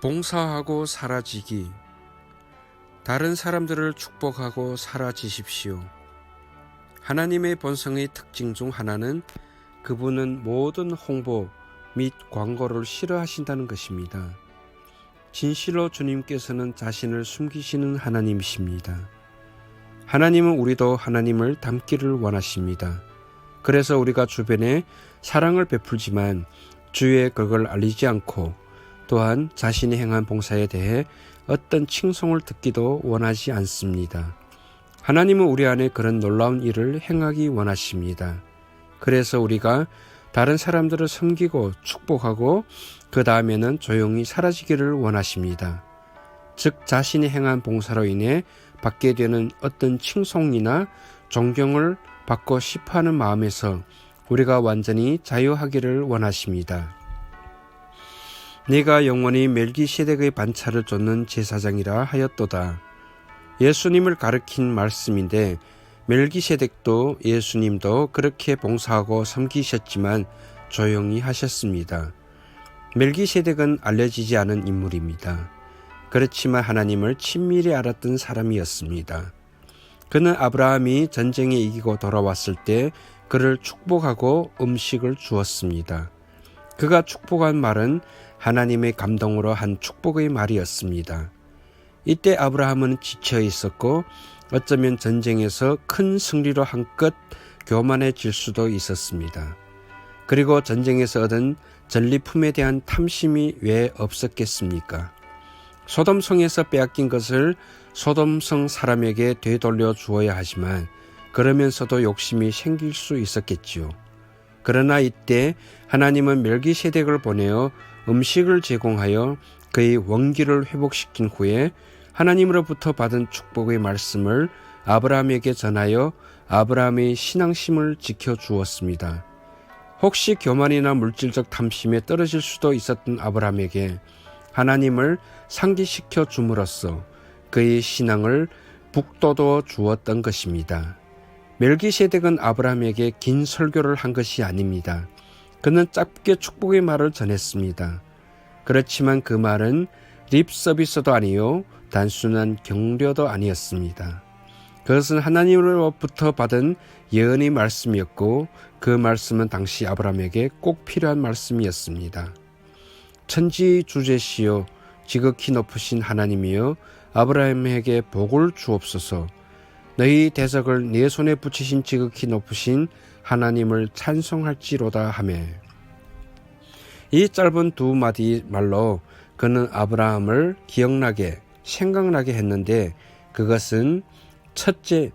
봉사하고 사라지기. 다른 사람들을 축복하고 사라지십시오. 하나님의 본성의 특징 중 하나는 그분은 모든 홍보 및 광고를 싫어하신다는 것입니다. 진실로 주님께서는 자신을 숨기시는 하나님이십니다. 하나님은 우리도 하나님을 닮기를 원하십니다. 그래서 우리가 주변에 사랑을 베풀지만 주위에 그걸 알리지 않고 또한 자신이 행한 봉사에 대해 어떤 칭송을 듣기도 원하지 않습니다. 하나님은 우리 안에 그런 놀라운 일을 행하기 원하십니다. 그래서 우리가 다른 사람들을 섬기고 축복하고 그 다음에는 조용히 사라지기를 원하십니다. 즉 자신이 행한 봉사로 인해 받게 되는 어떤 칭송이나 존경을 받고 싶어하는 마음에서 우리가 완전히 자유하기를 원하십니다. 네가 영원히 멜기세덱의 반차를 쫓는 제사장이라 하였도다. 예수님을 가리킨 말씀인데 멜기세덱도 예수님도 그렇게 봉사하고 섬기셨지만 조용히 하셨습니다. 멜기세덱은 알려지지 않은 인물입니다. 그렇지만 하나님을 친밀히 알았던 사람이었습니다. 그는 아브라함이 전쟁에 이기고 돌아왔을 때 그를 축복하고 음식을 주었습니다. 그가 축복한 말은 하나님의 감동으로 한 축복의 말이었습니다. 이때 아브라함은 지쳐 있었고 어쩌면 전쟁에서 큰 승리로 한껏 교만해질 수도 있었습니다. 그리고 전쟁에서 얻은 전리품에 대한 탐심이 왜 없었겠습니까? 소돔성에서 빼앗긴 것을 소돔성 사람에게 되돌려 주어야 하지만 그러면서도 욕심이 생길 수 있었겠지요. 그러나 이때 하나님은 멜기세덱을 보내어 음식을 제공하여 그의 원기를 회복시킨 후에 하나님으로부터 받은 축복의 말씀을 아브라함에게 전하여 아브라함의 신앙심을 지켜주었습니다. 혹시 교만이나 물질적 탐심에 떨어질 수도 있었던 아브라함에게 하나님을 상기시켜 줌으로써 그의 신앙을 북돋워 주었던 것입니다. 멜기세덱은 아브라함에게 긴 설교를 한 것이 아닙니다. 그는 짧게 축복의 말을 전했습니다. 그렇지만 그 말은 립 서비스도 아니요 단순한 격려도 아니었습니다. 그것은 하나님으로부터 받은 예언의 말씀이었고 그 말씀은 당시 아브라함에게 꼭 필요한 말씀이었습니다. 천지의 주제시여 지극히 높으신 하나님이여 아브라함에게 복을 주옵소서. 너희 대적을 내 손에 붙이신 지극히 높으신 하나님을 찬송할지로다 하매. 이 짧은 두 마디 말로 그는 아브라함을 기억나게 생각나게 했는데 그것은 첫째,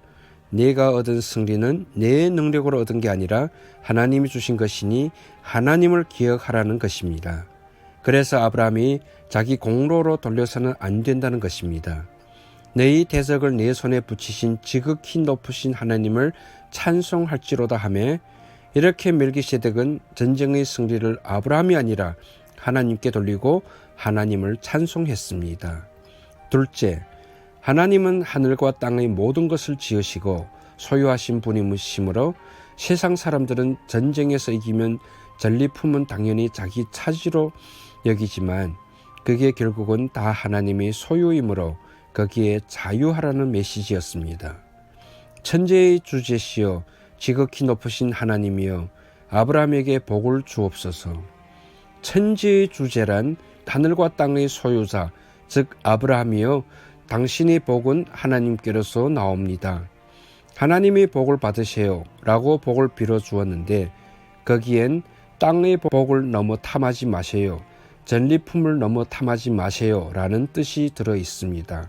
내가 얻은 승리는 내 능력으로 얻은 게 아니라 하나님이 주신 것이니 하나님을 기억하라는 것입니다. 그래서 아브라함이 자기 공로로 돌려서는 안 된다는 것입니다. 너희 대적을 내 손에 붙이신 지극히 높으신 하나님을 찬송할지로다 하매 이렇게 멜기세덱은 전쟁의 승리를 아브라함이 아니라 하나님께 돌리고 하나님을 찬송했습니다. 둘째, 하나님은 하늘과 땅의 모든 것을 지으시고 소유하신 분이시므로 세상 사람들은 전쟁에서 이기면 전리품은 당연히 자기 차지로 여기지만 그게 결국은 다 하나님의 소유이므로 거기에 자유하라는 메시지였습니다. 천재의 주제시여 지극히 높으신 하나님이여 아브라함에게 복을 주옵소서. 천지의 주제란 하늘과 땅의 소유자 즉 아브라함이여 당신의 복은 하나님께로서 나옵니다. 하나님의 복을 받으세요 라고 복을 빌어주었는데 거기엔 땅의 복을 너무 탐하지 마세요. 전리품을 너무 탐하지 마세요 라는 뜻이 들어 있습니다.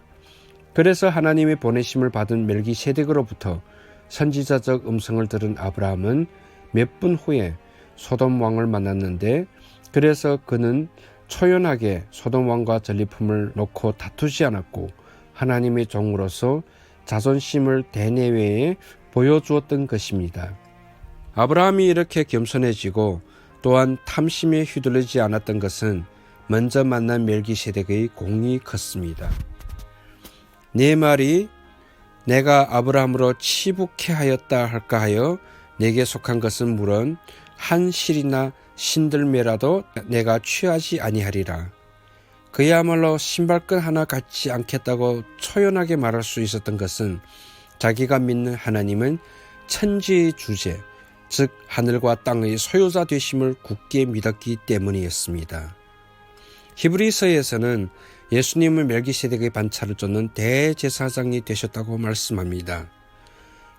그래서 하나님의 보내심을 받은 멜기세덱으로부터 선지자적 음성을 들은 아브라함은 몇 분 후에 소돔 왕을 만났는데 그래서 그는 초연하게 소돔 왕과 전리품을 놓고 다투지 않았고 하나님의 종으로서 자존심을 대내외에 보여주었던 것입니다. 아브라함이 이렇게 겸손해지고 또한 탐심에 휘둘리지 않았던 것은 먼저 만난 멜기세덱의 공이 컸습니다. 내 말이 내가 아브라함으로 치북해 하였다 할까 하여 내게 속한 것은 물론 한 실이나 신들매라도 내가 취하지 아니하리라. 그야말로 신발끈 하나 갖지 않겠다고 초연하게 말할 수 있었던 것은 자기가 믿는 하나님은 천지의 주제, 즉 하늘과 땅의 소유자 되심을 굳게 믿었기 때문이었습니다. 히브리서에서는 예수님을 멜기세덱의 반차를 쫓는 대제사장이 되셨다고 말씀합니다.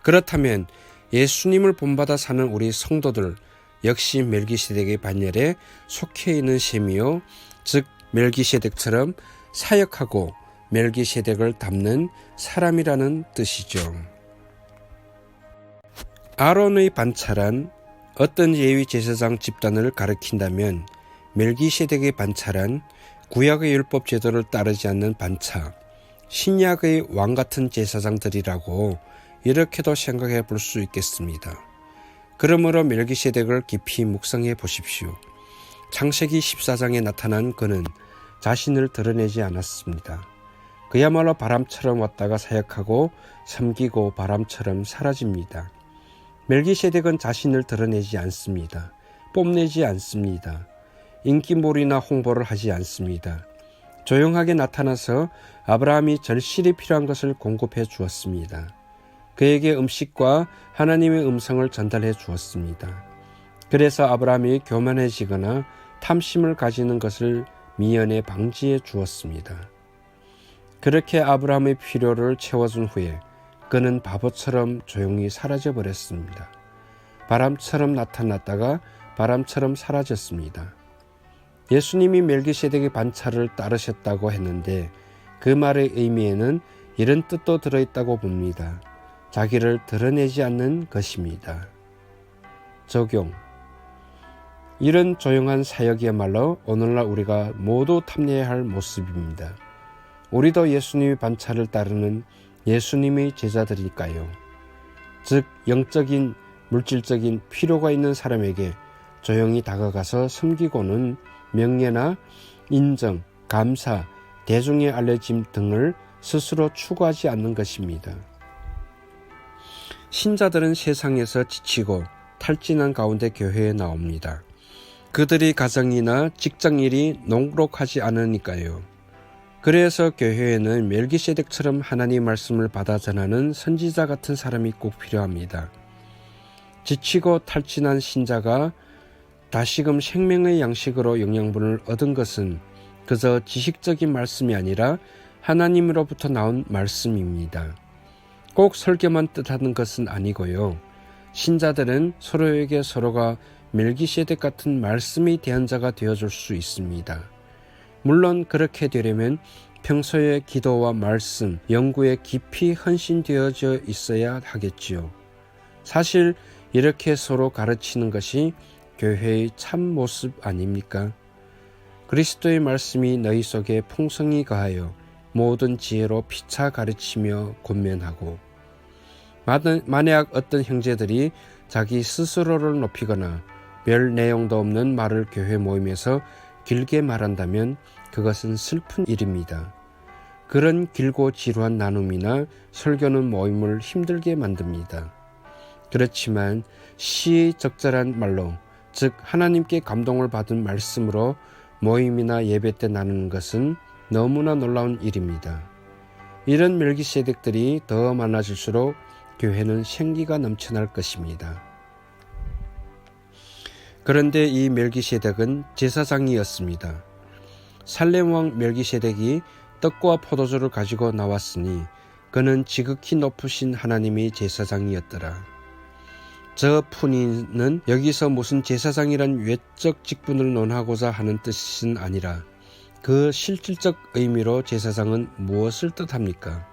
그렇다면 예수님을 본받아 사는 우리 성도들 역시 멜기세덱의 반열에 속해 있는 셈이요, 즉 멜기세덱처럼 사역하고 멜기세덱을 닮는 사람이라는 뜻이죠. 아론의 반차란 어떤 예위 제사장 집단을 가리킨다면 멜기세덱의 반차란 구약의 율법 제도를 따르지 않는 반차, 신약의 왕 같은 제사장들이라고 이렇게도 생각해 볼 수 있겠습니다. 그러므로 멜기세덱을 깊이 묵상해 보십시오. 창세기 14장에 나타난 그는 자신을 드러내지 않았습니다. 그야말로 바람처럼 왔다가 사역하고 섬기고 바람처럼 사라집니다. 멜기세덱은 자신을 드러내지 않습니다. 뽐내지 않습니다. 인기몰이나 홍보를 하지 않습니다. 조용하게 나타나서 아브라함이 절실히 필요한 것을 공급해 주었습니다. 그에게 음식과 하나님의 음성을 전달해 주었습니다. 그래서 아브라함이 교만해지거나 탐심을 가지는 것을 미연에 방지해 주었습니다. 그렇게 아브라함의 필요를 채워준 후에 그는 바보처럼 조용히 사라져 버렸습니다. 바람처럼 나타났다가 바람처럼 사라졌습니다. 예수님이 멜기세덱의 반차를 따르셨다고 했는데 그 말의 의미에는 이런 뜻도 들어있다고 봅니다. 자기를 드러내지 않는 것입니다. 적용. 이런 조용한 사역이야말로 오늘날 우리가 모두 탐내야 할 모습입니다. 우리도 예수님의 반차를 따르는 예수님의 제자들일까요? 즉 영적인 물질적인 필요가 있는 사람에게 조용히 다가가서 섬기고는 명예나 인정, 감사, 대중의 알려짐 등을 스스로 추구하지 않는 것입니다. 신자들은 세상에서 지치고 탈진한 가운데 교회에 나옵니다. 그들이 가정이나 직장일이 녹록하지 않으니까요. 그래서 교회에는 멜기세덱처럼 하나님의 말씀을 받아 전하는 선지자 같은 사람이 꼭 필요합니다. 지치고 탈진한 신자가 다시금 생명의 양식으로 영양분을 얻은 것은 그저 지식적인 말씀이 아니라 하나님으로부터 나온 말씀입니다. 꼭 설교만 뜻하는 것은 아니고요. 신자들은 서로에게 서로가 멜기세덱 같은 말씀이 대한 자가 되어줄 수 있습니다. 물론 그렇게 되려면 평소에 기도와 말씀, 연구에 깊이 헌신되어져 있어야 하겠지요. 사실 이렇게 서로 가르치는 것이 교회의 참 모습 아닙니까? 그리스도의 말씀이 너희 속에 풍성히 가하여 모든 지혜로 피차 가르치며 권면하고, 만약 어떤 형제들이 자기 스스로를 높이거나 별 내용도 없는 말을 교회 모임에서 길게 말한다면 그것은 슬픈 일입니다. 그런 길고 지루한 나눔이나 설교는 모임을 힘들게 만듭니다. 그렇지만 시의 적절한 말로, 즉 하나님께 감동을 받은 말씀으로 모임이나 예배 때 나누는 것은 너무나 놀라운 일입니다. 이런 멜기세덱들이 더 많아질수록 교회는 생기가 넘쳐날 것입니다. 그런데 이 멜기세덱은 제사장이었습니다. 살렘왕 멜기세덱이 떡과 포도주를 가지고 나왔으니 그는 지극히 높으신 하나님의 제사장이었더라. 저 푸니는 여기서 무슨 제사장이란 외적 직분을 논하고자 하는 뜻은 아니라 그 실질적 의미로 제사장은 무엇을 뜻합니까?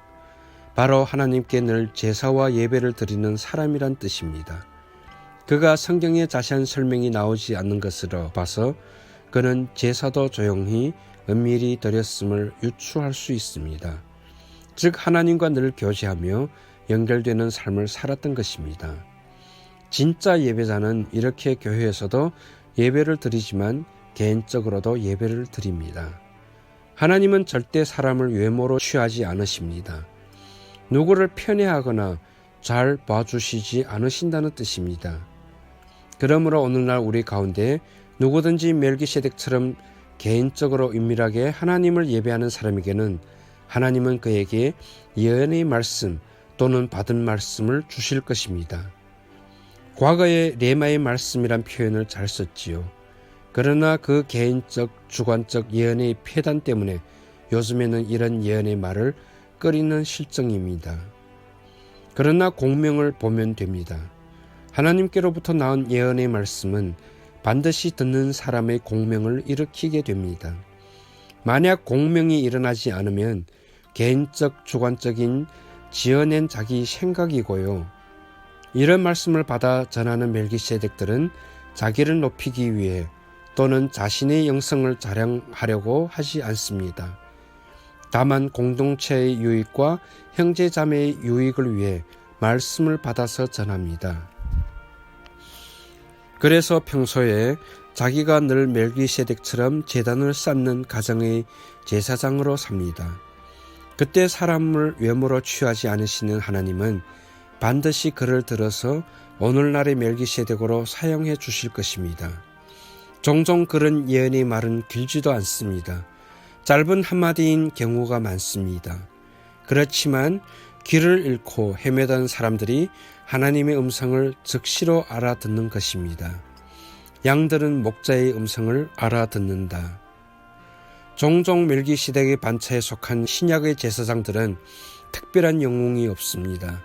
바로 하나님께 늘 제사와 예배를 드리는 사람이란 뜻입니다. 그가 성경에 자세한 설명이 나오지 않는 것으로 봐서 그는 제사도 조용히 은밀히 드렸음을 유추할 수 있습니다. 즉 하나님과 늘 교제하며 연결되는 삶을 살았던 것입니다. 진짜 예배자는 이렇게 교회에서도 예배를 드리지만 개인적으로도 예배를 드립니다. 하나님은 절대 사람을 외모로 취하지 않으십니다. 누구를 편애하거나 잘 봐주시지 않으신다는 뜻입니다. 그러므로 오늘날 우리 가운데 누구든지 멜기세덱처럼 개인적으로 은밀하게 하나님을 예배하는 사람에게는 하나님은 그에게 예언의 말씀 또는 받은 말씀을 주실 것입니다. 과거에 레마의 말씀이란 표현을 잘 썼지요. 그러나 그 개인적 주관적 예언의 폐단 때문에 요즘에는 이런 예언의 말을 꺼리는 실정입니다. 그러나 공명을 보면 됩니다. 하나님께로부터 나온 예언의 말씀은 반드시 듣는 사람의 공명을 일으키게 됩니다. 만약 공명이 일어나지 않으면 개인적 주관적인 지어낸 자기 생각이고요. 이런 말씀을 받아 전하는 멜기세덱들은 자기를 높이기 위해 또는 자신의 영성을 자랑하려고 하지 않습니다. 다만 공동체의 유익과 형제자매의 유익을 위해 말씀을 받아서 전합니다. 그래서 평소에 자기가 늘 멜기세덱처럼 제단을 쌓는 가정의 제사장으로 삽니다. 그때 사람을 외모로 취하지 않으시는 하나님은 반드시 그를 들어서 오늘날의 멜기세덱으로 사용해 주실 것입니다. 종종 그런 예언의 말은 길지도 않습니다. 짧은 한마디인 경우가 많습니다. 그렇지만 길을 잃고 헤매던 사람들이 하나님의 음성을 즉시로 알아듣는 것입니다. 양들은 목자의 음성을 알아듣는다. 종종 멜기세덱의 반차에 속한 신약의 제사장들은 특별한 영웅이 없습니다.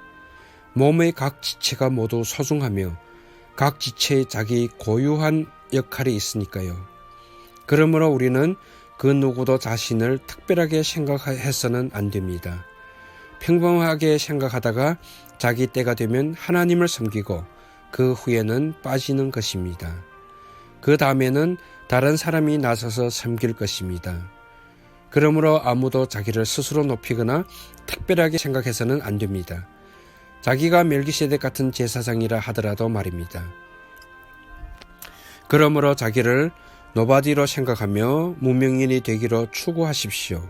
몸의 각 지체가 모두 소중하며 각 지체에 자기 고유한 역할이 있으니까요. 그러므로 우리는 그 누구도 자신을 특별하게 생각해서는 안 됩니다. 평범하게 생각하다가 자기 때가 되면 하나님을 섬기고 그 후에는 빠지는 것입니다. 그 다음에는 다른 사람이 나서서 섬길 것입니다. 그러므로 아무도 자기를 스스로 높이거나 특별하게 생각해서는 안 됩니다. 자기가 멜기세덱 같은 제사장이라 하더라도 말입니다. 그러므로 자기를 노바디로 생각하며 무명인이 되기로 추구하십시오.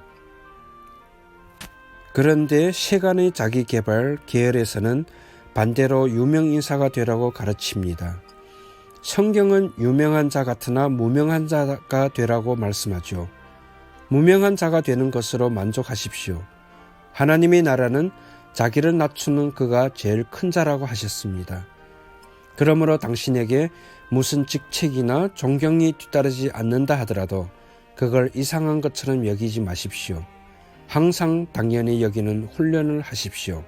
그런데 세간의 자기개발 계열에서는 반대로 유명인사가 되라고 가르칩니다. 성경은 유명한 자 같으나 무명한 자가 되라고 말씀하죠. 무명한 자가 되는 것으로 만족하십시오. 하나님의 나라는 자기를 낮추는 그가 제일 큰 자라고 하셨습니다. 그러므로 당신에게 무슨 직책이나 존경이 뒤따르지 않는다 하더라도 그걸 이상한 것처럼 여기지 마십시오. 항상 당연히 여기는 훈련을 하십시오.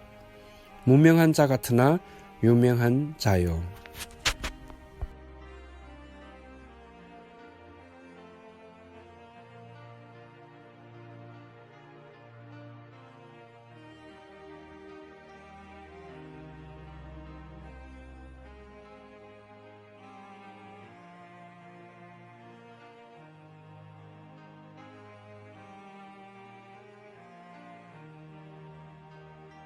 무명한 자 같으나 유명한 자요.